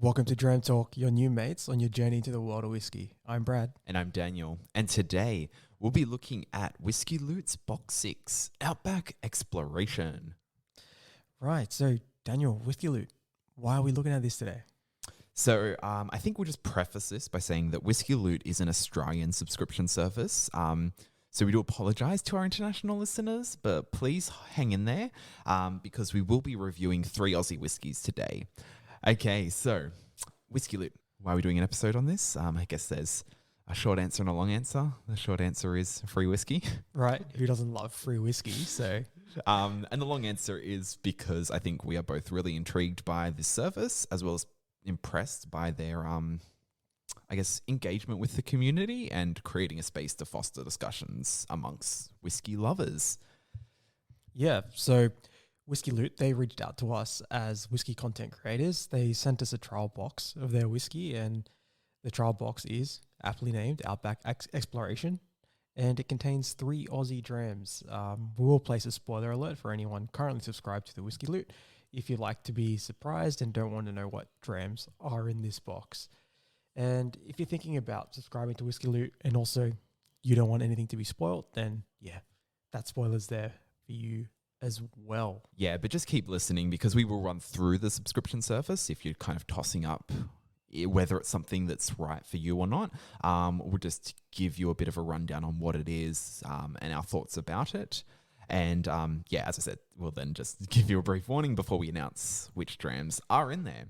Welcome to Dram Talk, your new mates on your journey to the world of whiskey. I'm Brad. And I'm Daniel. And today we'll be looking at Whisky Loot's Box 6, Outback Exploration. Right, so Daniel, Whisky Loot, why are we looking at this today? So I think we'll just preface this by saying that Whisky Loot is an Australian subscription service. So we do apologise to our international listeners, but please hang in there because we will be reviewing 3 Aussie whiskies today. Okay, so Whisky Loot. Why are we doing an episode on this? I guess there's a short answer and a long answer. The short answer is free whiskey. Right, who doesn't love free whiskey? So, and the long answer is because I think we are both really intrigued by this service as well as impressed by their, I guess, engagement with the community and creating a space to foster discussions amongst whiskey lovers. yeah, so Whisky Loot, they reached out to us as whiskey content creators. They sent us a trial box of their whiskey, and the trial box is aptly named Outback Exploration, and it contains 3 Aussie Drams. We will place a spoiler alert for anyone currently subscribed to the Whisky Loot if you'd like to be surprised and don't want to know what drams are in this box. And if you're thinking about subscribing to Whisky Loot and also you don't want anything to be spoiled, then yeah, that spoiler's there for you as well. Yeah, but just keep listening because we will run through the subscription service if you're kind of tossing up whether it's something that's right for you or not. We'll just give you a bit of a rundown on what it is and our thoughts about it. And yeah, as I said, we'll then just give you a brief warning before we announce which drams are in there.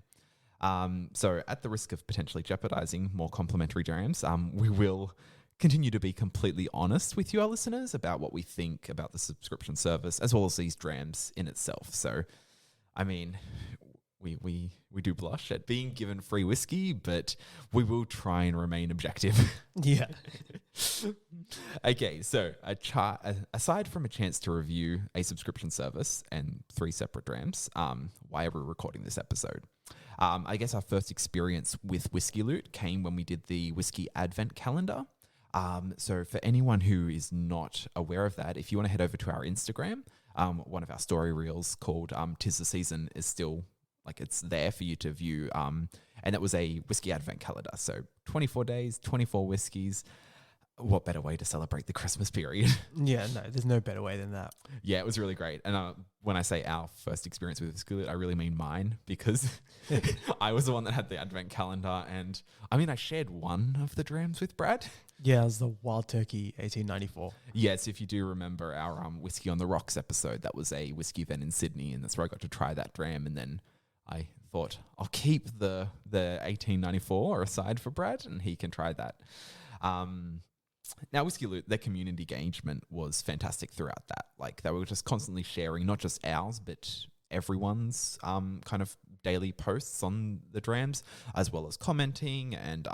So at the risk of potentially jeopardizing more complimentary drams, we will continue to be completely honest with you, our listeners, about what we think about the subscription service as well as these drams in itself. So, I mean, we do blush at being given free whiskey, but we will try and remain objective. Yeah. Okay, so aside from a chance to review a subscription service and 3 separate drams, why are we recording this episode? I guess our first experience with Whisky Loot came when we did the Whiskey Advent Calendar. So for anyone who is not aware of that, if you want to head over to our Instagram, one of our story reels called 'Tis the Season is still, like, it's there for you to view. And it was a Whiskey Advent Calendar. So 24 days, 24 whiskeys. What better way to celebrate the Christmas period? Yeah, no, there's no better way than that. Yeah, it was really great. And when I say our first experience with Whisky Loot, I really mean mine because I was the one that had the Advent Calendar. And I mean, I shared one of the drams with Brad. Yeah, it was the Wild Turkey 1894. Yes, if you do remember our Whiskey on the Rocks episode, that was a whiskey event in Sydney, and that's where I got to try that dram. And then I thought, I'll keep the 1894 aside for Brad, and he can try that. Now, Whisky Loot, their community engagement was fantastic throughout that. Like, they were just constantly sharing not just ours, but everyone's kind of daily posts on the drams, as well as commenting and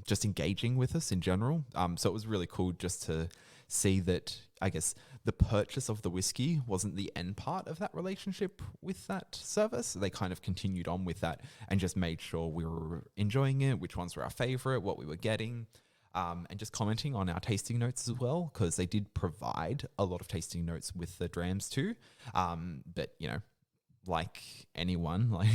just engaging with us in general. So it was really cool just to see that, I guess, the purchase of the whiskey wasn't the end part of that relationship with that service. They kind of continued on with that and just made sure we were enjoying it, which ones were our favorite, what we were getting. And just commenting on our tasting notes as well, because they did provide a lot of tasting notes with the drams too. But, you know, like anyone, like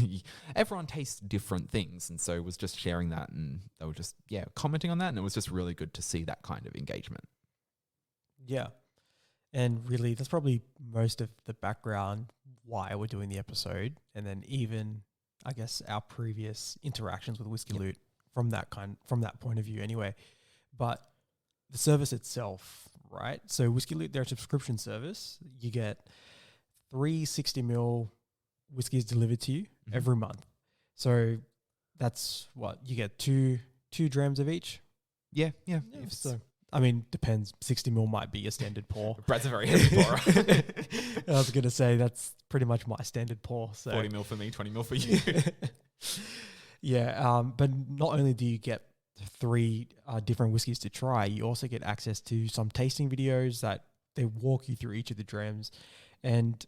everyone tastes different things. And so it was just sharing that and they were just, commenting on that. And it was just really good to see that kind of engagement. Yeah. And really, that's probably most of the background why we're doing the episode. And then even, I guess, our previous interactions with Whisky Loot from that point of view anyway. But the service itself, right? So Whisky Loot, they're a subscription service. You get 3 60ml whiskeys delivered to you every month. So that's what you get, two drams of each. Yeah. So I mean, depends. 60ml might be your standard pour. Brad's a very heavy pourer. I was going to say that's pretty much my standard pour. So 40ml for me, 20ml for you. Yeah, but not only do you get 3 different whiskies to try, you also get access to some tasting videos that they walk you through each of the drams. And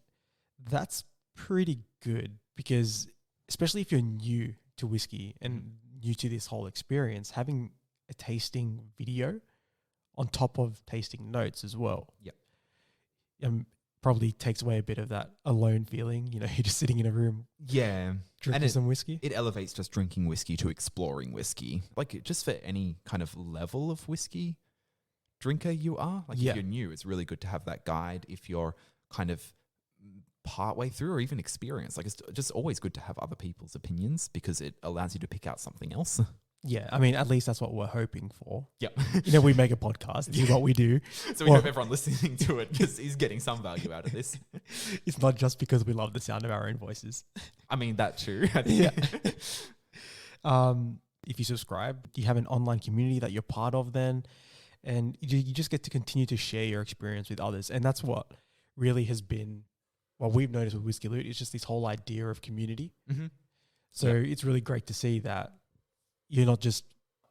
that's pretty good because, especially if you're new to whiskey and new to this whole experience, having a tasting video on top of tasting notes as well. Yep. probably takes away a bit of that alone feeling. You know, you're just sitting in a room Yeah. drinking some whiskey. It elevates just drinking whiskey to exploring whiskey. Like just for any kind of level of whiskey drinker you are. Like Yeah. if you're new, it's really good to have that guide. If you're kind of partway through or even experienced, like it's just always good to have other people's opinions because it allows you to pick out something else. Yeah, I mean, at least that's what we're hoping for. Yep. You know, we make a podcast. This is what we do. So we hope everyone listening to it is getting some value out of this. It's not just because we love the sound of our own voices. I mean, that too. Yeah. If you subscribe, you have an online community that you're part of then, and you just get to continue to share your experience with others. And that's what really has been, what we've noticed with Whisky Loot, is just this whole idea of community. Mm-hmm. So it's really great to see that you're not just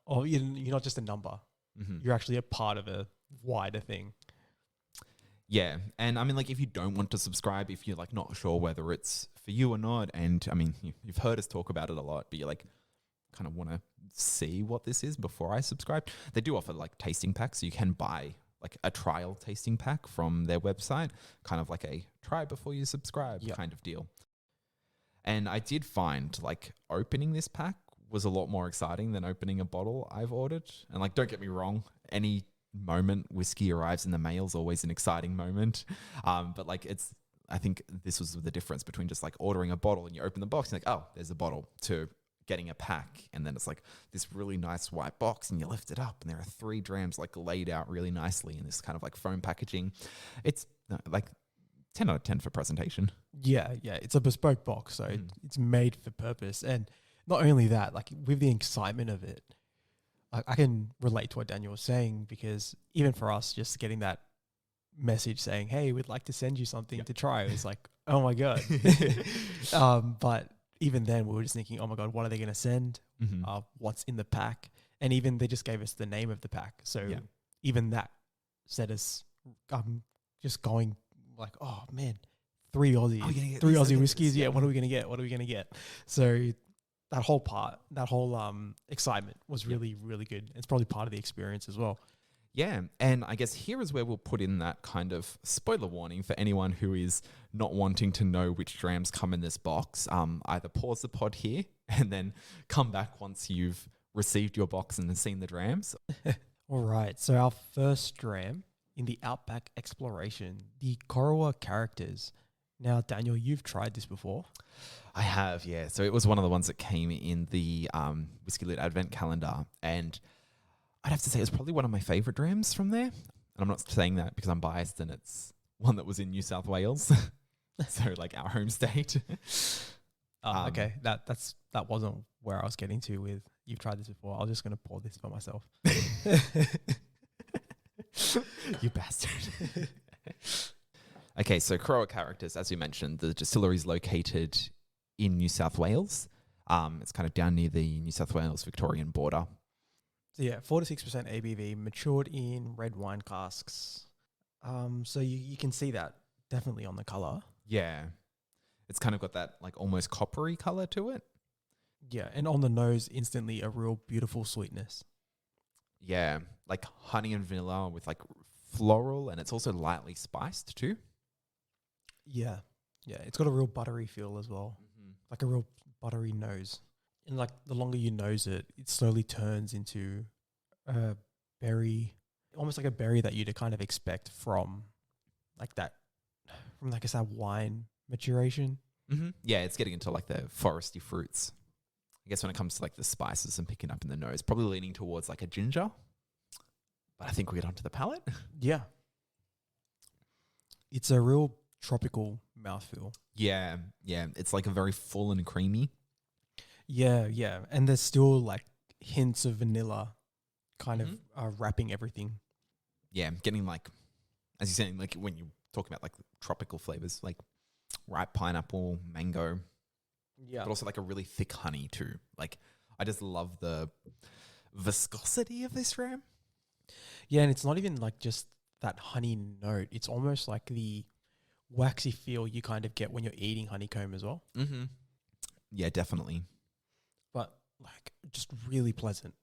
a number. Mm-hmm. You're actually a part of a wider thing. Yeah. And I mean, like if you don't want to subscribe, if you're like not sure whether it's for you or not, and I mean, you've heard us talk about it a lot, but you're like kind of want to see what this is before I subscribe. They do offer like tasting packs. So you can buy like a trial tasting pack from their website, kind of like a try before you subscribe kind of deal. And I did find like opening this pack was a lot more exciting than opening a bottle I've ordered. And like, don't get me wrong, any moment whiskey arrives in the mail is always an exciting moment. But like I think this was the difference between just like ordering a bottle and you open the box and you're like, oh, there's a bottle, to getting a pack. And then it's like this really nice white box and you lift it up and there are 3 drams like laid out really nicely in this kind of like foam packaging. It's like 10 out of 10 for presentation. Yeah. It's a bespoke box. So it's made for purpose. And not only that, like with the excitement of it, I can relate to what Daniel was saying, because even for us, just getting that message saying, hey, we'd like to send you something to try, it was like, oh my God. But even then we were just thinking, oh my God, what are they going to send? What's in the pack? And even they just gave us the name of the pack. So even that set us just going like, oh man, 3 Aussie, 3 Aussie whiskeys. Yeah. What are we going to get? So that whole excitement was really, really good. It's probably part of the experience as well. Yeah, and I guess here is where we'll put in that kind of spoiler warning for anyone who is not wanting to know which drams come in this box. Either pause the pod here and then come back once you've received your box and seen the drams. All right, so our first dram in the Outback Exploration, the Corowa Characters. Now, Daniel, you've tried this before. I have, yeah. So it was one of the ones that came in the Whisky Loot Advent calendar, and I'd have to say it's probably one of my favourite drams from there. And I'm not saying that because I'm biased and it's one that was in New South Wales. So like our home state. Okay, that wasn't where I was getting to with you've tried this before. I was just going to pour this for myself. You bastard. Okay, so Corowa Characters, as we mentioned, the distillery is located in New South Wales. It's kind of down near the New South Wales Victorian border. So yeah, 4 to 6% ABV, matured in red wine casks. So you can see that definitely on the colour. Yeah. It's kind of got that like almost coppery colour to it. Yeah, and on the nose, instantly a real beautiful sweetness. Yeah, like honey and vanilla with like floral, and it's also lightly spiced too. Yeah, it's got a real buttery feel as well, like a real buttery nose. And like the longer you nose it, it slowly turns into a berry, almost like a berry that you'd kind of expect from like that, from like I said, wine maturation. Yeah, it's getting into like the foresty fruits. I guess when it comes to like the spices and picking up in the nose, probably leaning towards like a ginger. But I think we get onto the palate. Yeah. It's a real tropical mouthfeel. Yeah. It's like a very full and creamy. Yeah. And there's still like hints of vanilla kind of wrapping everything. Yeah, getting like, as you're saying, like when you talk about like tropical flavors, like ripe pineapple, mango. Yeah. But also like a really thick honey too. Like I just love the viscosity of this ram. Yeah, and it's not even like just that honey note. It's almost like the waxy feel you kind of get when you're eating honeycomb as well. Yeah, definitely. But like just really pleasant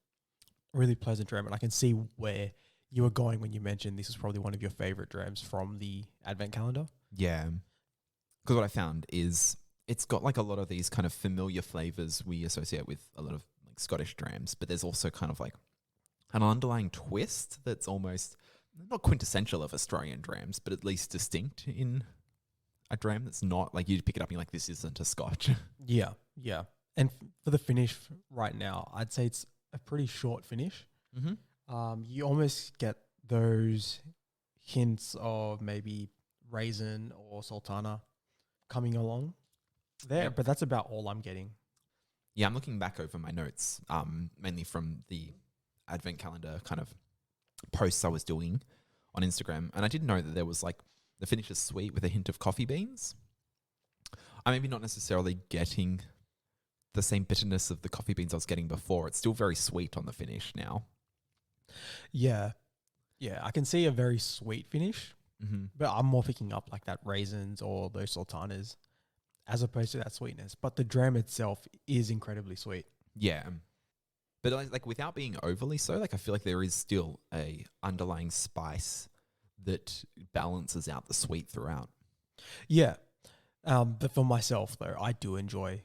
dram. And I can see where you were going when you mentioned this is probably one of your favorite drams from the advent calendar. Yeah. Because what I found is it's got like a lot of these kind of familiar flavors we associate with a lot of like Scottish drams, but there's also kind of like an underlying twist that's almost not quintessential of Australian drams, but at least distinct in a dram that's not like you pick it up and you're like, this isn't a Scotch. Yeah, yeah. And for the finish right now, I'd say it's a pretty short finish. Mm-hmm. You almost get those hints of maybe raisin or sultana coming along there, Yep. but that's about all I'm getting. Yeah, I'm looking back over my notes, mainly from the advent calendar kind of posts I was doing on Instagram, and I did know that there was like the finish is sweet with a hint of coffee beans. I'm maybe not necessarily getting the same bitterness of the coffee beans I was getting before. It's still very sweet on the finish now. Yeah, yeah. I can see a very sweet finish, Mm-hmm. but I'm more picking up like that raisins or those sultanas as opposed to that sweetness. But the dram itself is incredibly sweet. Yeah. But like without being overly so, like I feel like there is still a underlying spice that balances out the sweet throughout. Yeah. But for myself though, I do enjoy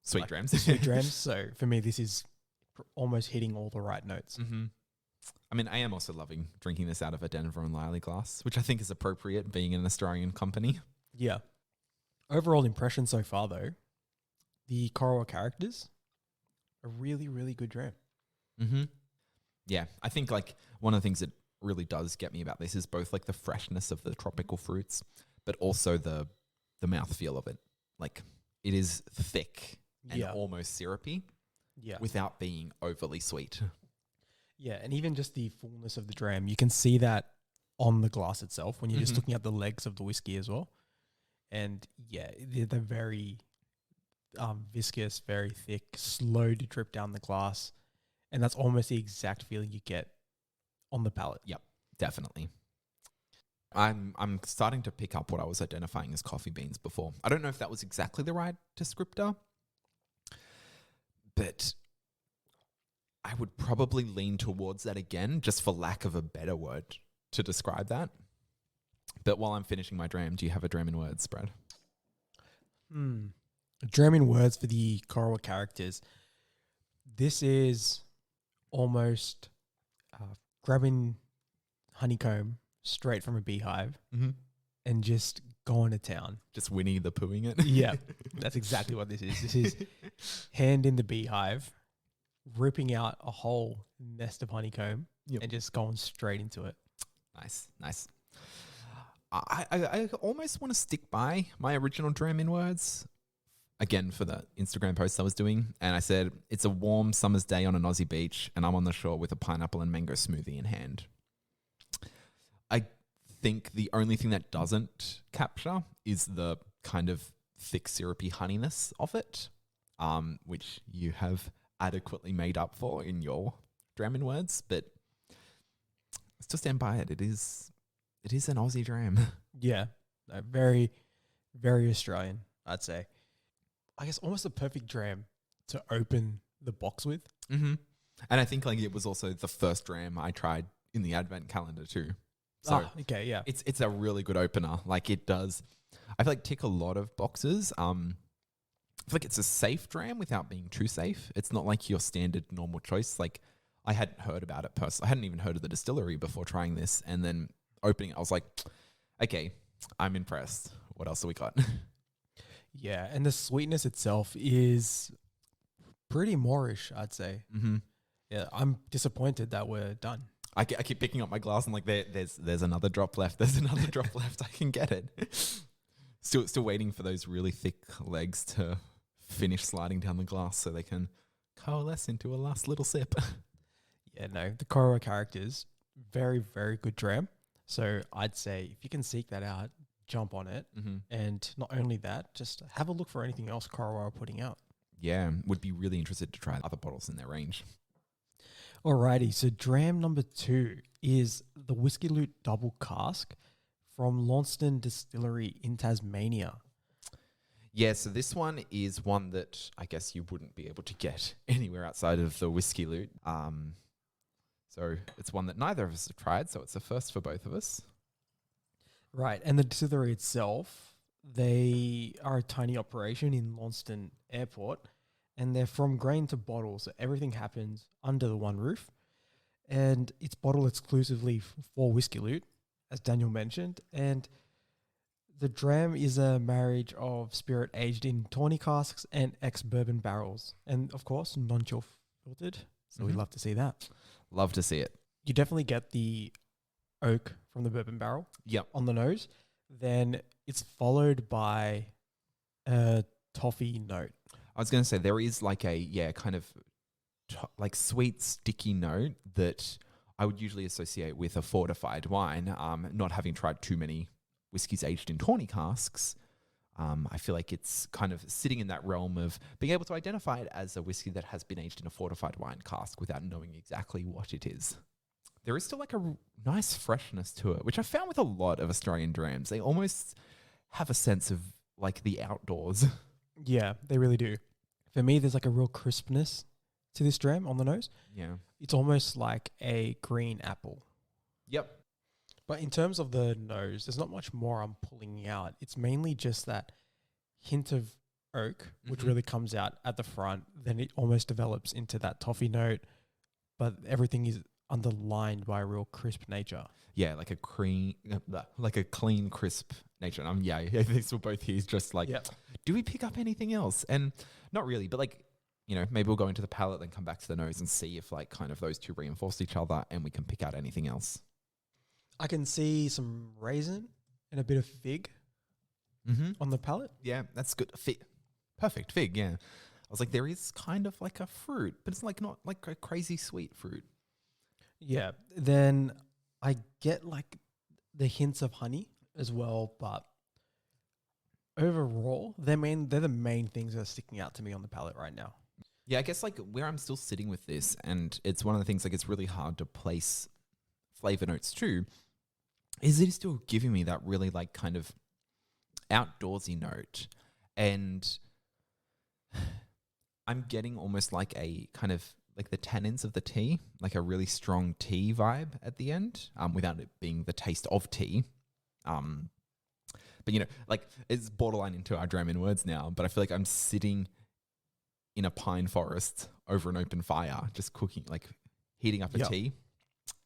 Sweet like, drams. sweet drams. So for me, this is almost hitting all the right notes. Mm-hmm. I mean, I am also loving drinking this out of a Denver and Liley glass, which I think is appropriate being an Australian company. Yeah. Overall impression so far though, the Corowa characters, a really, really good dram. Mm-hmm. Yeah, I think like one of the things that really does get me about this is both like the freshness of the tropical fruits, but also the mouthfeel of it. Like it is thick and Yeah. almost syrupy Yeah. without being overly sweet. Yeah. And even just the fullness of the dram, you can see that on the glass itself when you're just Mhm. looking at the legs of the whiskey as well. And yeah, they're very viscous, very thick, slow to drip down the glass. And that's almost the exact feeling you get on the palate. Definitely. I'm starting to pick up what I was identifying as coffee beans before. I don't know if that was exactly the right descriptor, but I would probably lean towards that again, just for lack of a better word to describe that. But while I'm finishing my dram, do you have a dram in words, Brad? Dram in words for the Corowa characters. This is almost grabbing honeycomb straight from a beehive Mm-hmm. and just going to town. Just Winnie the Poohing it. Yeah, that's exactly what this is. This is hand in the beehive, ripping out a whole nest of honeycomb Yep. and just going straight into it. Nice. I almost want to stick by my original dram in words again for the Instagram post I was doing. And I said, it's a warm summer's day on an Aussie beach and I'm on the shore with a pineapple and mango smoothie in hand. I think the only thing that doesn't capture is the kind of thick syrupy honeyness of it, which you have adequately made up for in your dram in words, but still stand by it. It is an Aussie dram. Yeah, very, very Australian, I'd say. I guess almost a perfect dram to open the box with. Mm-hmm. And I think like it was also the first dram I tried in the advent calendar too. So Okay, yeah. it's a really good opener. Like it does, I feel like tick a lot of boxes. I feel like it's a safe dram without being too safe. It's not like your standard normal choice. Like I hadn't heard about it personally. I hadn't even heard of the distillery before trying this. And then opening it, I was like, okay, I'm impressed. What else do we got? Yeah, and the sweetness itself is pretty Moorish, I'd say. Mm-hmm. Yeah, I'm disappointed that we're done. I keep picking up my glass and like there's another drop left. There's another drop left. I can get it. Still waiting for those really thick legs to finish sliding down the glass so they can coalesce into a last little sip. Yeah, no, the Corowa characters, very, very good dram. So I'd say if you can seek that out, jump on it. Mm-hmm. And not only that, just have a look for anything else Corowa are putting out. Yeah, would be really interested to try other bottles in their range. Alrighty, so dram number 2 is the Whisky Loot Double Cask from Launceston Distillery in Tasmania. Yeah, so this one is one that I guess you wouldn't be able to get anywhere outside of the Whisky Loot. So it's one that neither of us have tried, so it's a first for both of us. Right. And the distillery itself, they are a tiny operation in Launceston Airport, and they're from grain to bottle. So everything happens under the one roof. And it's bottled exclusively for Whisky Loot, as Daniel mentioned. And the dram is a marriage of spirit aged in tawny casks and ex-bourbon barrels. And, of course, non-chill filtered. So we'd love to see that. Love to see it. You definitely get the oak from the bourbon barrel on the nose. Then it's followed by a toffee note. I was going to say there is like a, kind of like sweet, sticky note that I would usually associate with a fortified wine. Not having tried too many whiskies aged in tawny casks, I feel like it's kind of sitting in that realm of being able to identify it as a whiskey that has been aged in a fortified wine cask without knowing exactly what it is. There is still like a nice freshness to it, which I found with a lot of Australian drams. They almost have a sense of like the outdoors. Yeah, they really do. For me, there's like a real crispness to this dram on the nose. Yeah. It's almost like a green apple. Yep. But in terms of the nose, there's not much more I'm pulling out. It's mainly just that hint of oak, which really comes out at the front. Then it almost develops into that toffee note, but everything is underlined by a real crisp nature. Yeah, like a clean, crisp nature. And these were both here. Just like, do we pick up anything else? And not really, but like, maybe we'll go into the palate, then come back to the nose and see if like kind of those two reinforce each other and we can pick out anything else. I can see some raisin and a bit of fig on the palate. Yeah, that's good. Perfect fig, yeah. I was like, there is kind of like a fruit, but it's like not like a crazy sweet fruit. Yeah. Then I get like the hints of honey as well, but overall, they're the main things that are sticking out to me on the palate right now. Yeah, I guess like where I'm still sitting with this, and it's one of the things like it's really hard to place flavor notes too, is it is still giving me that really like kind of outdoorsy note. And I'm getting almost like a kind of like the tannins of the tea, like a really strong tea vibe at the end, without it being the taste of tea. But like it's borderline into our dram in words now, but I feel like I'm sitting in a pine forest over an open fire, just cooking, like heating up a tea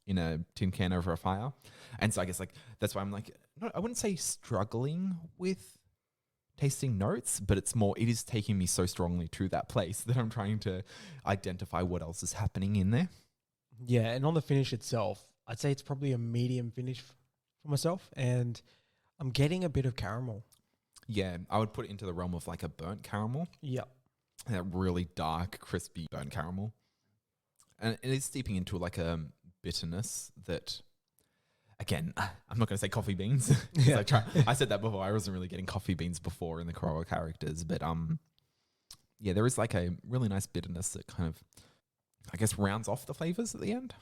in a tin can over a fire. And so I guess like that's why I'm like, I wouldn't say struggling with tasting notes, but it is taking me so strongly to that place that I'm trying to identify what else is happening in there. Yeah, and on the finish itself, I'd say it's probably a medium finish for myself, and I'm getting a bit of caramel. Yeah, I would put it into the realm of like a burnt caramel. Yeah. That really dark, crispy burnt caramel. And it is steeping into like a bitterness that, again, I'm not going to say coffee beans. Yeah. I said that before. I wasn't really getting coffee beans before in the Corolla characters. But there is like a really nice bitterness that kind of, I guess, rounds off the flavors at the end.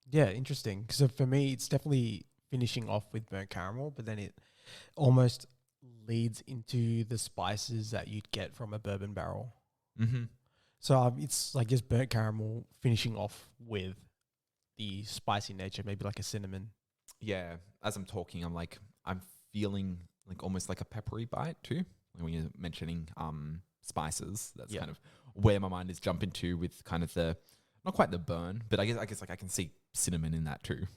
Yeah, interesting. So for me, it's definitely finishing off with burnt caramel, but then it almost leads into the spices that you'd get from a bourbon barrel. Mm-hmm. So it's like just burnt caramel finishing off with the spicy nature, maybe like a cinnamon. Yeah, as I'm talking, I'm feeling like almost like a peppery bite too. When you're mentioning spices, that's kind of where my mind is jumping to with kind of the, not quite the burn, but I guess like I can see cinnamon in that too.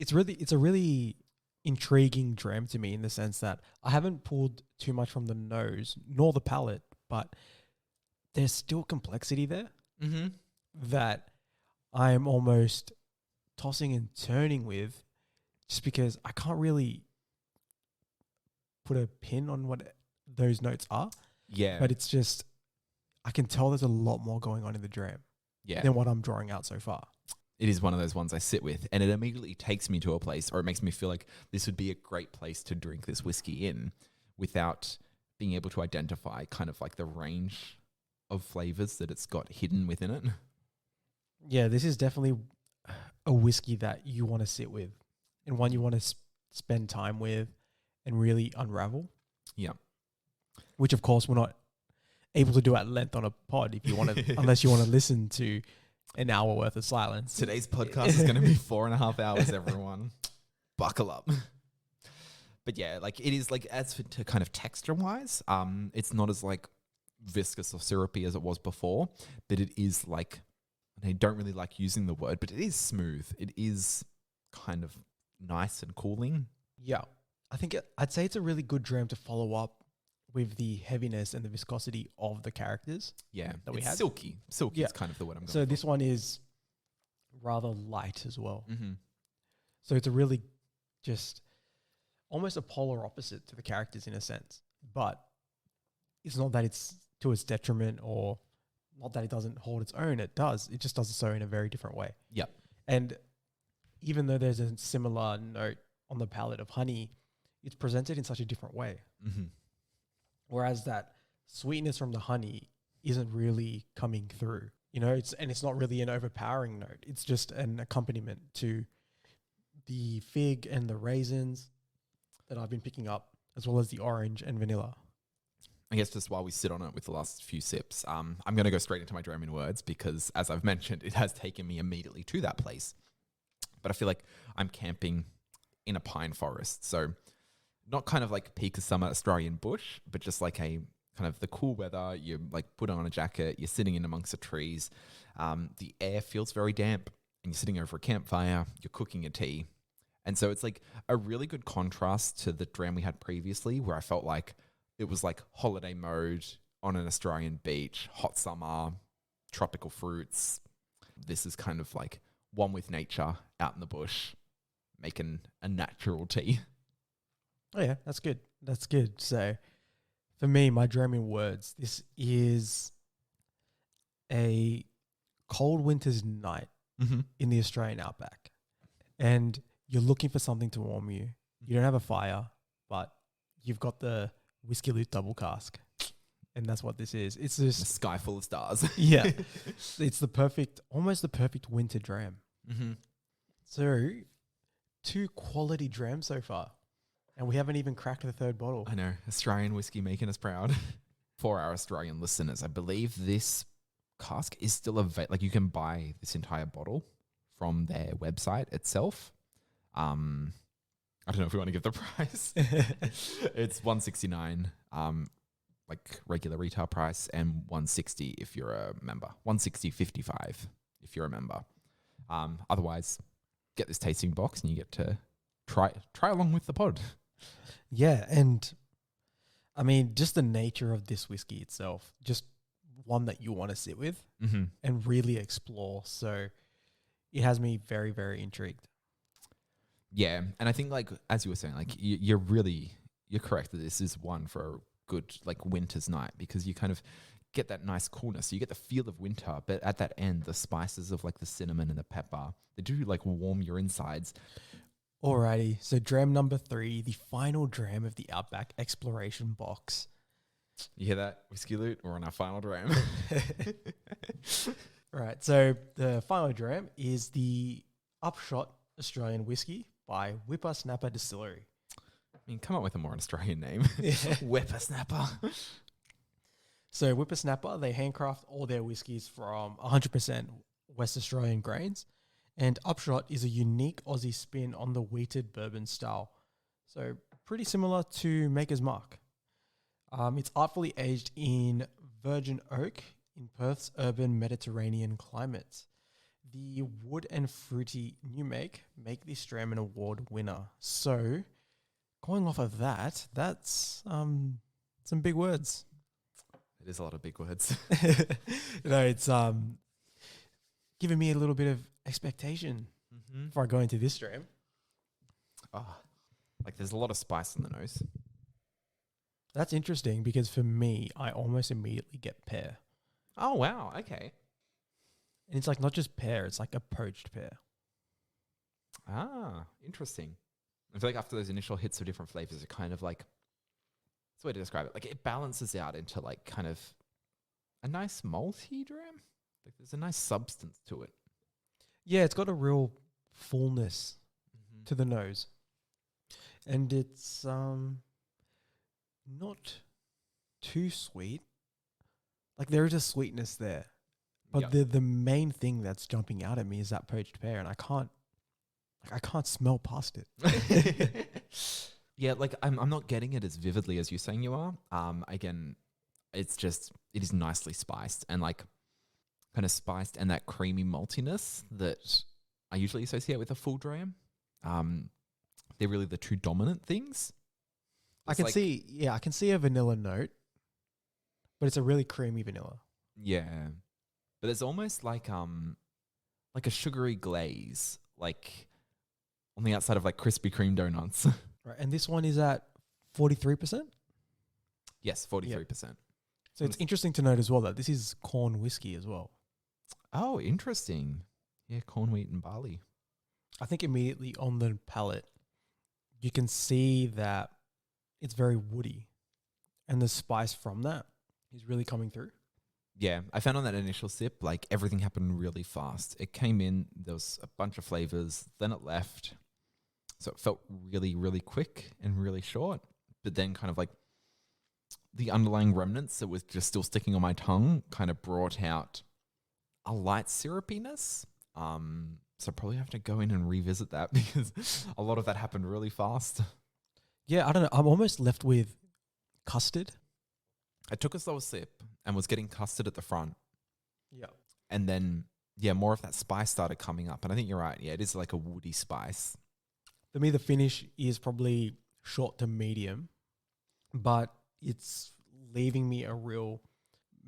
It's a really intriguing dram to me in the sense that I haven't pulled too much from the nose nor the palate, but there's still complexity there that I'm almost tossing and turning with, just because I can't really put a pin on what those notes are. Yeah. But it's just, I can tell there's a lot more going on in the dram than what I'm drawing out so far. It is one of those ones I sit with, and it immediately takes me to a place, or it makes me feel like this would be a great place to drink this whiskey in without being able to identify kind of like the range of flavors that it's got hidden within it. Yeah, this is definitely a whiskey that you want to sit with and one you want to spend time with and really unravel. Yeah. Which, of course, we're not able to do at length on a pod if you want to, unless you want to listen to an hour worth of silence. Today's podcast is going to be 4.5 hours, everyone. Buckle up. But yeah, like it is like as for to kind of texture wise, it's not as like viscous or syrupy as it was before, but it is like, and I don't really like using the word, but it is smooth. It is kind of nice and cooling. Yeah. I'd say it's a really good dram to follow up with the heaviness and the viscosity of the characters. Yeah, that we it's had. silky. Silky is kind of the word I'm going So for. this one is rather light as well. Mm-hmm. So it's a really just almost a polar opposite to the characters in a sense. But it's not that it's to its detriment or not that it doesn't hold its own. It does. It just does so in a very different way. Yep. And even though there's a similar note on the palate of honey, it's presented in such a different way. Mm-hmm. Whereas that sweetness from the honey isn't really coming through, you know, it's not really an overpowering note. It's just an accompaniment to the fig and the raisins that I've been picking up, as well as the orange and vanilla. I guess just while we sit on it with the last few sips, I'm going to go straight into my dram in words because, as I've mentioned, it has taken me immediately to that place. But I feel like I'm camping in a pine forest. So not kind of like peak of summer Australian bush, but just like a kind of the cool weather. You like put on a jacket, you're sitting in amongst the trees. The air feels very damp and you're sitting over a campfire, you're cooking a tea. And so it's like a really good contrast to the dram we had previously where I felt like it was like holiday mode on an Australian beach, hot summer, tropical fruits. This is kind of like one with nature out in the bush, making a natural tea. Oh yeah, that's good. That's good. So for me, my dram in words, this is a cold winter's night in the Australian outback. And you're looking for something to warm you. You don't have a fire, but you've got the Whisky Loot double cask. And that's what this is. It's A just, sky full of stars. yeah, it's almost the perfect winter dram. Mm-hmm. So 2 quality drams so far. And we haven't even cracked the 3rd bottle. I know, Australian whiskey making us proud. For our Australian listeners, I believe this cask is still available. Like you can buy this entire bottle from their website itself. I don't know if we want to give the price. It's $169, like regular retail price, and $160 if you're a member. $160.55 if you're a member. Otherwise, get this tasting box and you get to try along with the pod. Yeah, and I mean, just the nature of this whiskey itself, just one that you want to sit with and really explore. So it has me very, very intrigued. Yeah, and I think like as you were saying, like you're correct that this is one for a good like winter's night because you kind of get that nice coolness. So you get the feel of winter, but at that end, the spices of like the cinnamon and the pepper, they do like warm your insides. Alrighty, so dram number 3, the final dram of the Outback Exploration Box. You hear that, Whisky Loot? We're on our final dram. Right, so the final dram is the Upshot Australian Whiskey by Whippersnapper Distillery. I mean, come up with a more Australian name. Yeah. Whippersnapper. So Whippersnapper, they handcraft all their whiskies from 100% West Australian grains. And Upshot is a unique Aussie spin on the wheated bourbon style. So pretty similar to Maker's Mark. It's artfully aged in virgin oak in Perth's urban Mediterranean climate. The wood and fruity new make this dram an award winner. So going off of that, that's some big words. It is a lot of big words. No, it's giving me a little bit of expectation before I go into this dram. Oh, like there's a lot of spice on the nose. That's interesting because for me, I almost immediately get pear. Oh, wow. Okay. And it's like not just pear, it's like a poached pear. Ah, interesting. I feel like after those initial hits of different flavors, it kind of like, that's the way to describe it. Like it balances out into like kind of a nice malty dram. Like there's a nice substance to it. Yeah, it's got a real fullness to the nose. And it's not too sweet. Like there is a sweetness there. But the main thing that's jumping out at me is that poached pear, and I can't smell past it. Yeah, like I'm not getting it as vividly as you're saying you are. Again, it is nicely spiced and like kind of spiced and that creamy maltiness that I usually associate with a full dram. They're really the two dominant things. I can see a vanilla note, but it's a really creamy vanilla. Yeah. But there's almost like a sugary glaze, like on the outside of like Krispy Kreme donuts. Right. And this one is at 43%? Yes, 43%. So it's interesting to note as well that this is corn whiskey as well. Oh, interesting. Yeah, corn, wheat, and barley. I think immediately on the palate, you can see that it's very woody, and the spice from that is really coming through. Yeah, I found on that initial sip, like everything happened really fast. It came in, there was a bunch of flavors, then it left. So it felt really, really quick and really short. But then kind of like the underlying remnants that was just still sticking on my tongue kind of brought out a light syrupiness. So probably have to go in and revisit that because a lot of that happened really fast. Yeah, I don't know. I'm almost left with custard. I took a slower sip and was getting custard at the front. Yeah. And then, yeah, more of that spice started coming up. And I think you're right. Yeah, it is like a woody spice. For me, the finish is probably short to medium, but it's leaving me a real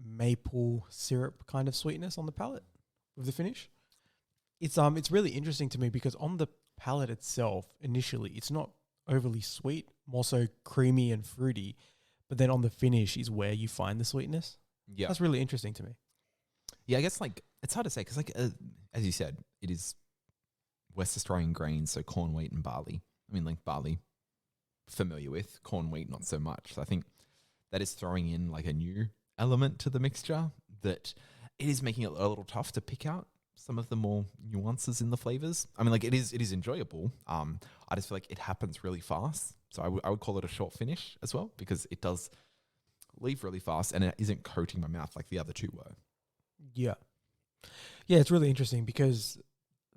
maple syrup kind of sweetness on the palate with the finish. It's really interesting to me because on the palate itself, initially, it's not overly sweet, more so creamy and fruity. But then on the finish is where you find the sweetness. Yeah. That's really interesting to me. Yeah, I guess like it's hard to say because like as you said, it is West Australian grains, so corn, wheat, and barley. I mean, like barley, familiar with, corn, wheat, not so much. So I think that is throwing in like a new element to the mixture that it is making it a little tough to pick out some of the more nuances in the flavors. I mean, like it is enjoyable. I just feel like it happens really fast. So I would call it a short finish as well because it does leave really fast and it isn't coating my mouth like the other two were. Yeah. Yeah, it's really interesting because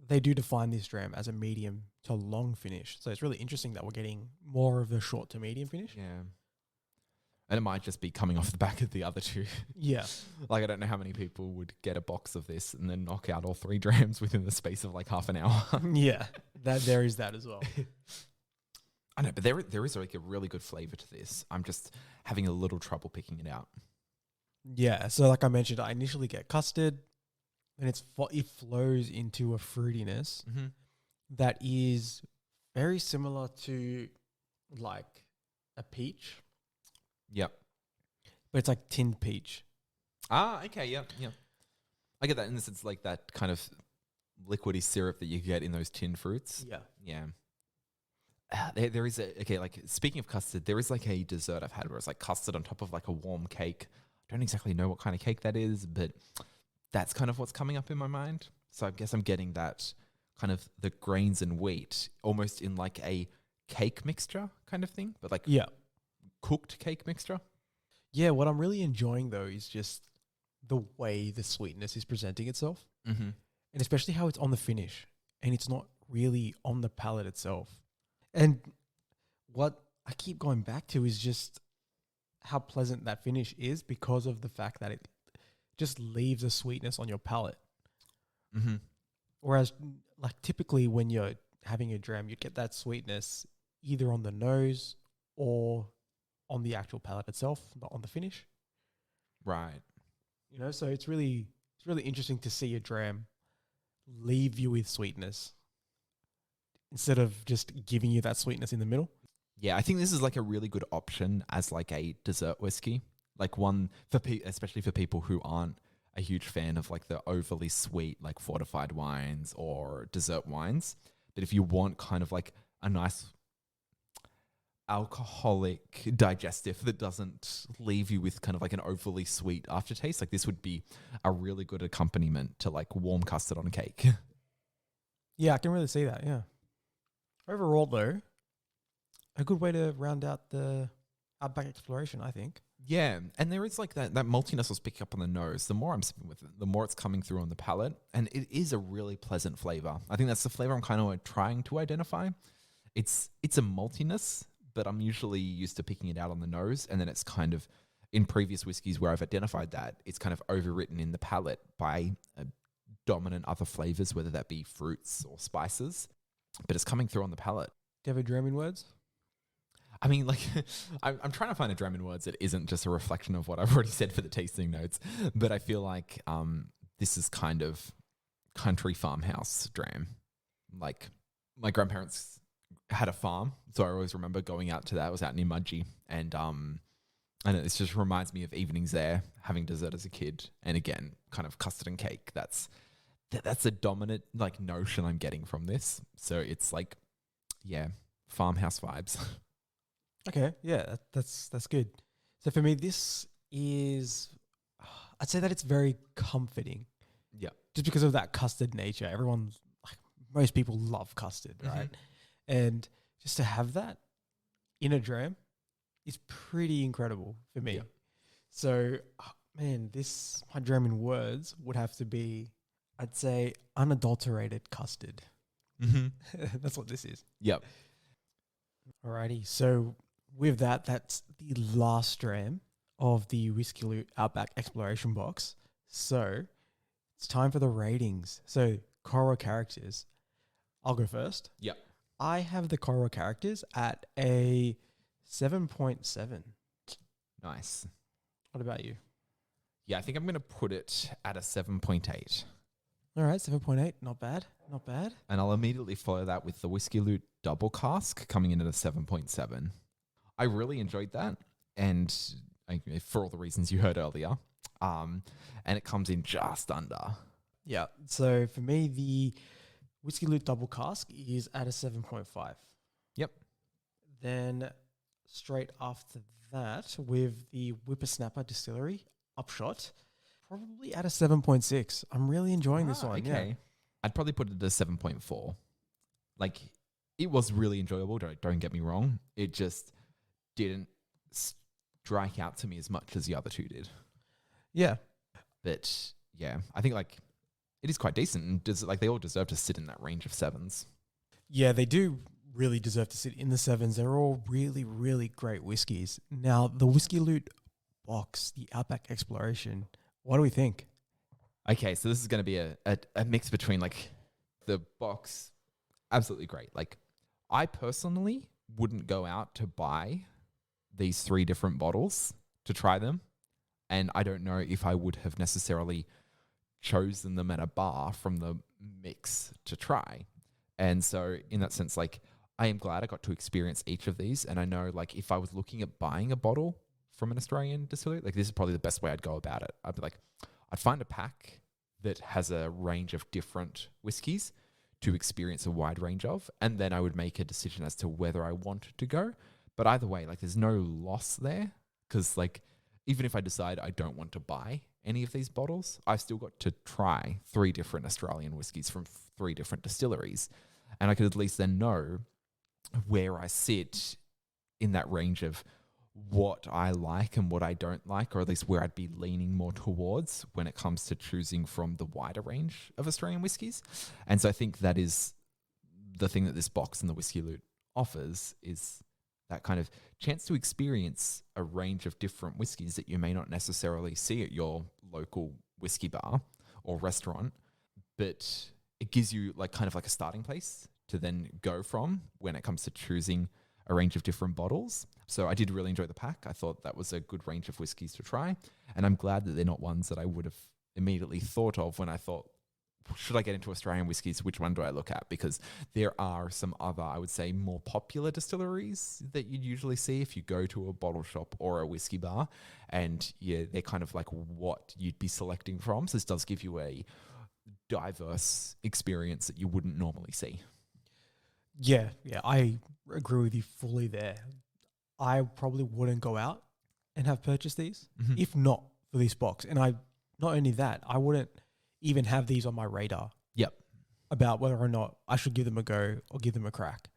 they do define this dram as a medium to long finish. So it's really interesting that we're getting more of the short to medium finish. Yeah. And it might just be coming off the back of the other two. Yeah. Like I don't know how many people would get a box of this and then knock out all 3 drams within the space of like half an hour. Yeah. There is that as well. I know, but there is like a really good flavor to this. I'm just having a little trouble picking it out. Yeah. So like I mentioned, I initially get custard and it flows into a fruitiness that is very similar to like a peach. Yep. But it's like tinned peach. Ah, okay, yep. I get that in the sense like that kind of liquidy syrup that you get in those tinned fruits. Yeah. Yeah. There is like speaking of custard, there is like a dessert I've had where it's like custard on top of like a warm cake. I don't exactly know what kind of cake that is, but that's kind of what's coming up in my mind. So I guess I'm getting that kind of the grains and wheat almost in like a cake mixture kind of thing, but like cooked cake mixture. Yeah, what I'm really enjoying though is just the way the sweetness is presenting itself, and especially how it's on the finish and it's not really on the palate itself. And what I keep going back to is just how pleasant that finish is because of the fact that it just leaves a sweetness on your palate. Whereas like typically when you're having a dram, you'd get that sweetness either on the nose or on the actual palate itself, not on the finish. Right. You know, so it's really interesting to see a dram leave you with sweetness instead of just giving you that sweetness in the middle. Yeah, I think this is like a really good option as like a dessert whiskey, like one for especially for people who aren't a huge fan of like the overly sweet like fortified wines or dessert wines. But if you want kind of like a nice alcoholic digestive that doesn't leave you with kind of like an overly sweet aftertaste, like this would be a really good accompaniment to like warm custard on cake. Yeah, I can really see that. Yeah. Overall, though, a good way to round out the Outback exploration, I think. Yeah, and there is like that maltiness was picking up on the nose. The more I'm sipping with it, the more it's coming through on the palate, and it is a really pleasant flavor. I think that's the flavor I'm kind of trying to identify. It's a maltiness, but I'm usually used to picking it out on the nose, and then it's kind of in previous whiskies where I've identified that it's kind of overwritten in the palate by dominant other flavors, whether that be fruits or spices, but it's coming through on the palate. Do you have a dram in words? I mean, like, I'm trying to find a dram in words that isn't just a reflection of what I've already said for the tasting notes, but I feel like this is kind of country farmhouse dram. Like, my grandparents had a farm, so I always remember going out to that. It was out near Mudgee, and it just reminds me of evenings there, having dessert as a kid, and again, kind of custard and cake. That's a dominant like notion I'm getting from this. So it's like, yeah, farmhouse vibes. Okay, yeah, that's good. So for me, this is, I'd say that it's very comforting. Yeah. Just because of that custard nature. Everyone's, like, most people love custard, right? And just to have that in a dram is pretty incredible for me. Yeah. So, man, my dram in words would have to be, I'd say, unadulterated custard. That's what this is. Yep. Alrighty, so with that, that's the last dram of the Whisky Loot Outback Exploration Box. So it's time for the ratings. So Cora characters. I'll go first. Yep. I have the Cora characters at a 7.7. Nice. What about you? Yeah, I think I'm going to put it at a 7.8. All right, 7.8. Not bad. Not bad. And I'll immediately follow that with the Whisky Loot Double Cask coming in at a 7.7. I really enjoyed that, and for all the reasons you heard earlier, and it comes in just under. Yeah, so for me, the Whisky Loot Double Cask is at a 7.5. Yep. Then straight after that, with the Whippersnapper Distillery Upshot, probably at a 7.6. I'm really enjoying this one. Okay. Yeah. I'd probably put it at a 7.4. Like, it was really enjoyable, don't get me wrong. It just didn't strike out to me as much as the other two did. Yeah. But yeah, I think like it is quite decent, and they all deserve to sit in that range of sevens. Yeah, they do really deserve to sit in the sevens. They're all really, really great whiskies. Now, the Whisky Loot box, the Outback Exploration, what do we think? Okay, so this is going to be a mix between like the box, absolutely great. Like, I personally wouldn't go out to buy these 3 different bottles to try them, and I don't know if I would have necessarily chosen them at a bar from the mix to try. And so in that sense, like, I am glad I got to experience each of these, and I know like if I was looking at buying a bottle from an Australian distillery, like this is probably the best way I'd go about it. I'd be like, I'd find a pack that has a range of different whiskies to experience a wide range of, and then I would make a decision as to whether I wanted to go. But either way, like there's no loss there, because like even if I decide I don't want to buy any of these bottles, I've still got to try 3 different Australian whiskies from 3 different distilleries, and I could at least then know where I sit in that range of what I like and what I don't like, or at least where I'd be leaning more towards when it comes to choosing from the wider range of Australian whiskies. And so I think that is the thing that this box and the Whisky Loot offers, is that kind of chance to experience a range of different whiskies that you may not necessarily see at your local whiskey bar or restaurant, but it gives you like kind of like a starting place to then go from when it comes to choosing a range of different bottles. So I did really enjoy the pack. I thought that was a good range of whiskies to try, and I'm glad that they're not ones that I would have immediately thought of when I thought, should I get into Australian whiskies? Which one do I look at? Because there are some other, I would say, more popular distilleries that you'd usually see if you go to a bottle shop or a whiskey bar. And yeah, they're kind of like what you'd be selecting from. So this does give you a diverse experience that you wouldn't normally see. Yeah, I agree with you fully there. I probably wouldn't go out and have purchased these if not for this box. And not only that, I wouldn't even have these on my radar. Yep. About whether or not I should give them a go or give them a crack.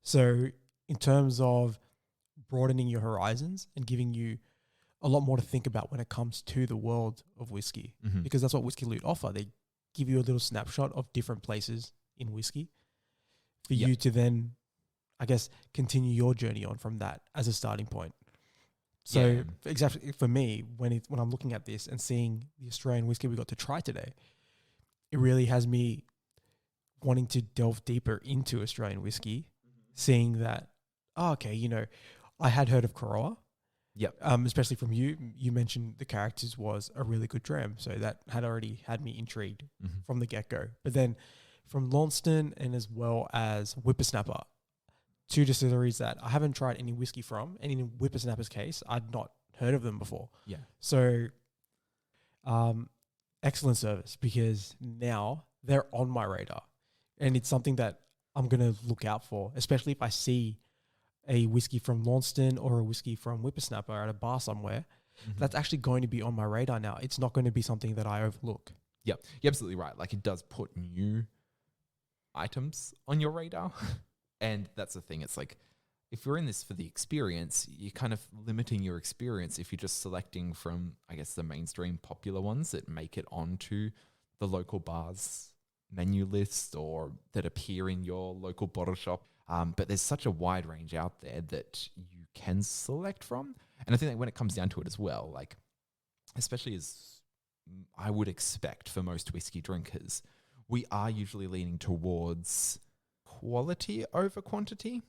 So in terms of broadening your horizons and giving you a lot more to think about when it comes to the world of whiskey, because that's what Whisky Loot offer. They give you a little snapshot of different places in whiskey for you to then, I guess, continue your journey on from that as a starting point. So exactly for me, when I'm looking at this and seeing the Australian whiskey we got to try today, it really has me wanting to delve deeper into Australian whiskey, seeing that, okay, you know, I had heard of Corolla. Yep. Especially from you. You mentioned the characters was a really good dram. So that had already had me intrigued from the get-go. But then from Launceston and as well as Whippersnapper, two distilleries that I haven't tried any whiskey from. And in Whippersnapper's case, I'd not heard of them before. Yeah. So excellent service, because now they're on my radar. And it's something that I'm going to look out for, especially if I see a whiskey from Launceston or a whiskey from Whippersnapper at a bar somewhere. That's actually going to be on my radar now. It's not going to be something that I overlook. Yep. You're absolutely right. Like, it does put new items on your radar. And that's the thing. It's like, if you're in this for the experience, you're kind of limiting your experience if you're just selecting from, I guess, the mainstream popular ones that make it onto the local bar's menu list or that appear in your local bottle shop. But there's such a wide range out there that you can select from. And I think that when it comes down to it as well, like, especially as I would expect for most whiskey drinkers, we are usually leaning towards quality over quantity.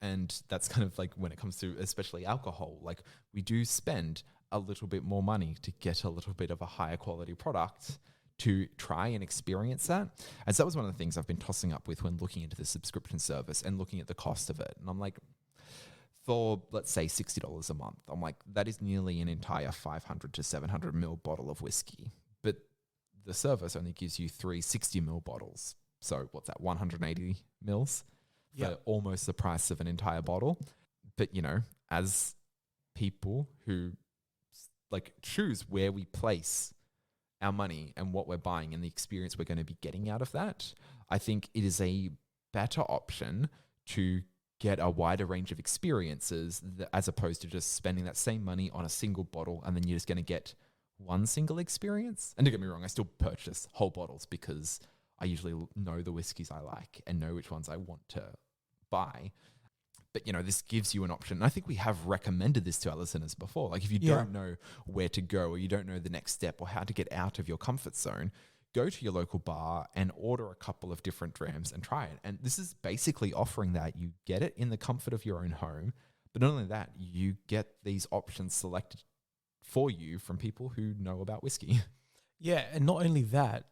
And that's kind of like when it comes to especially alcohol, like, we do spend a little bit more money to get a little bit of a higher quality product to try and experience that. And so that was one of the things I've been tossing up with when looking into the subscription service and looking at the cost of it. And I'm like, for, let's say, $60 a month, I'm like, that is nearly an entire 500 to 700 ml bottle of whiskey. But the service only gives you 3 60 ml bottles. So what's that, 180 mils? For almost the price of an entire bottle. But, you know, as people who like choose where we place our money and what we're buying and the experience we're going to be getting out of that, I think it is a better option to get a wider range of experiences as opposed to just spending that same money on a single bottle and then you're just going to get one single experience. And don't get me wrong, I still purchase whole bottles because I usually know the whiskeys I like and know which ones I want to buy. But, you know, this gives you an option. And I think we have recommended this to our listeners before. Like, if you don't know where to go or you don't know the next step or how to get out of your comfort zone, go to your local bar and order a couple of different drams and try it. And this is basically offering that. You get it in the comfort of your own home. But not only that, you get these options selected for you from people who know about whiskey. Yeah, and not only that,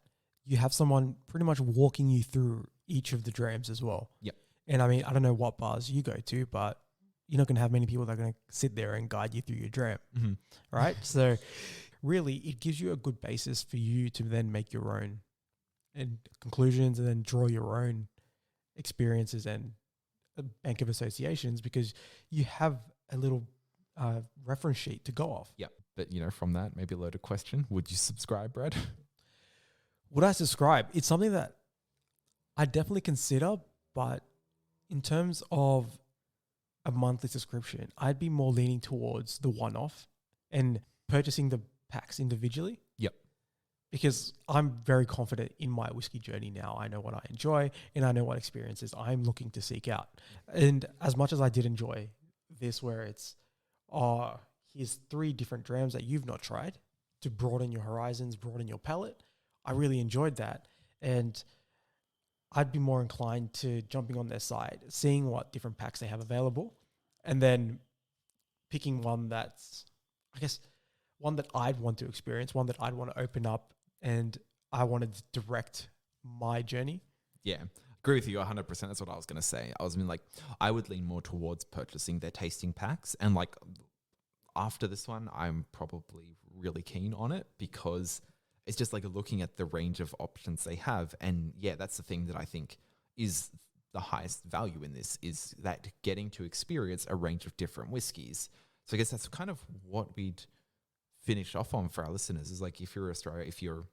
you have someone pretty much walking you through each of the drams as well. Yep. And I mean, I don't know what bars you go to, but you're not going to have many people that are going to sit there and guide you through your dram, right? So really, it gives you a good basis for you to then make your own and conclusions and then draw your own experiences and a bank of associations, because you have a little reference sheet to go off. Yeah. But, you know, from that, maybe a loaded question. Would you subscribe, Brad? Would I subscribe? It's something that I definitely consider, but in terms of a monthly subscription, I'd be more leaning towards the one-off and purchasing the packs individually. Yep. Because I'm very confident in my whiskey journey now. I know what I enjoy and I know what experiences I'm looking to seek out. And as much as I did enjoy this, where it's, here's 3 different drams that you've not tried to broaden your horizons, broaden your palate, I really enjoyed that. And I'd be more inclined to jumping on their side, seeing what different packs they have available, and then picking one that's, I guess, one that I'd want to experience, one that I'd want to open up, and I wanted to direct my journey. Yeah, agree with you 100%. That's what I was going to say. I would lean more towards purchasing their tasting packs. And like, after this one, I'm probably really keen on it because it's just like looking at the range of options they have. And yeah, that's the thing that I think is the highest value in this, is that getting to experience a range of different whiskeys. So I guess that's kind of what we'd finish off on for our listeners, is like, if you're Australia, if you're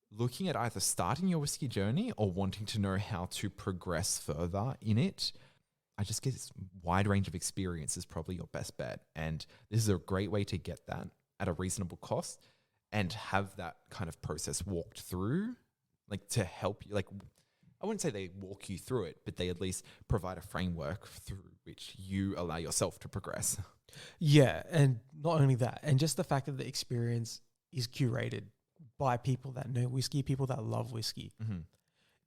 looking at either starting your whiskey journey or wanting to know how to progress further in it, I just guess wide range of experience is probably your best bet. And this is a great way to get that at a reasonable cost and have that kind of process walked through, like to help you. Like, I wouldn't say they walk you through it, but they at least provide a framework through which you allow yourself to progress. Yeah, and not only that, and just the fact that the experience is curated by people that know whiskey, people that love whiskey. Mm-hmm.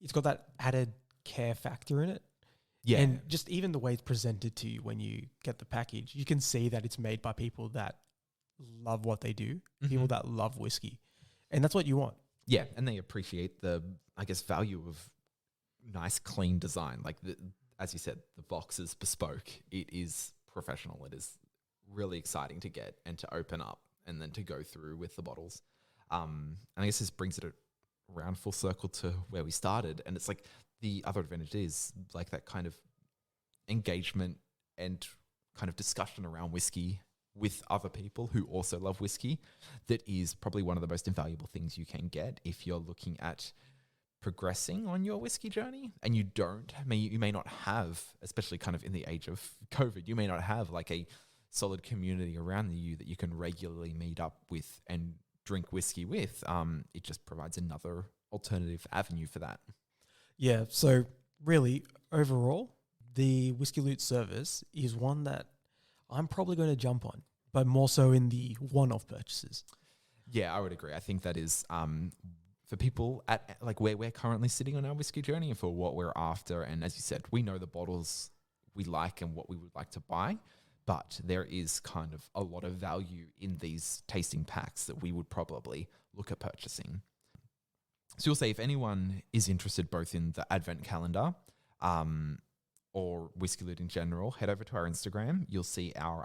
It's got that added care factor in it. Yeah. And just even the way it's presented to you when you get the package, you can see that it's made by people that love what they do, people that love whiskey. And that's what you want. Yeah, and they appreciate the, I guess, value of nice, clean design. Like, as you said, the box is bespoke. It is professional. It is really exciting to get and to open up and then to go through with the bottles. And I guess this brings it around full circle to where we started. And it's like the other advantage is like that kind of engagement and kind of discussion around whiskey with other people who also love whiskey. That is probably one of the most invaluable things you can get if you're looking at progressing on your whiskey journey. And you may not have, especially kind of in the age of COVID, you may not have like a solid community around you that you can regularly meet up with and drink whiskey with. It just provides another alternative avenue for that. Yeah, so really, overall, the Whisky Loot service is one that I'm probably going to jump on, but more so in the one-off purchases. Yeah, I would agree. I think that is for people at like where we're currently sitting on our whiskey journey and for what we're after. And as you said, we know the bottles we like and what we would like to buy, but there is kind of a lot of value in these tasting packs that we would probably look at purchasing. So you'll say if anyone is interested both in the Advent calendar or Whisky Loot in general, head over to our Instagram. You'll see our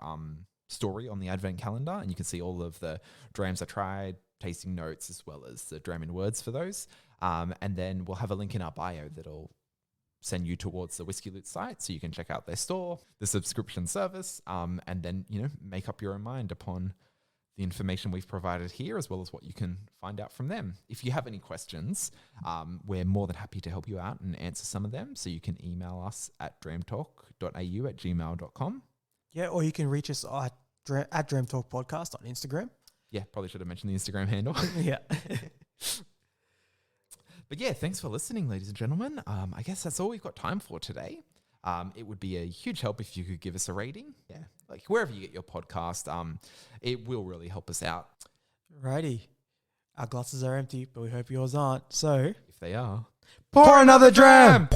story on the Advent calendar, and you can see all of the drams I tried, tasting notes, as well as the dram in words for those. And then we'll have a link in our bio that'll send you towards the Whisky Loot site so you can check out their store, the subscription service, and then, make up your own mind upon the information we've provided here, as well as what you can find out from them. If you have any questions, we're more than happy to help you out and answer some of them. So you can email us at dramtalk.au@gmail.com. Yeah, or you can reach us at Dram Talk Podcast on Instagram. Yeah, probably should have mentioned the Instagram handle. Yeah. But yeah, thanks for listening, ladies and gentlemen. I guess that's all we've got time for today. It would be a huge help if you could give us a rating. Yeah, like wherever you get your podcast, it will really help us out. Righty. Our glasses are empty, but we hope yours aren't. So, If they are, pour another dram!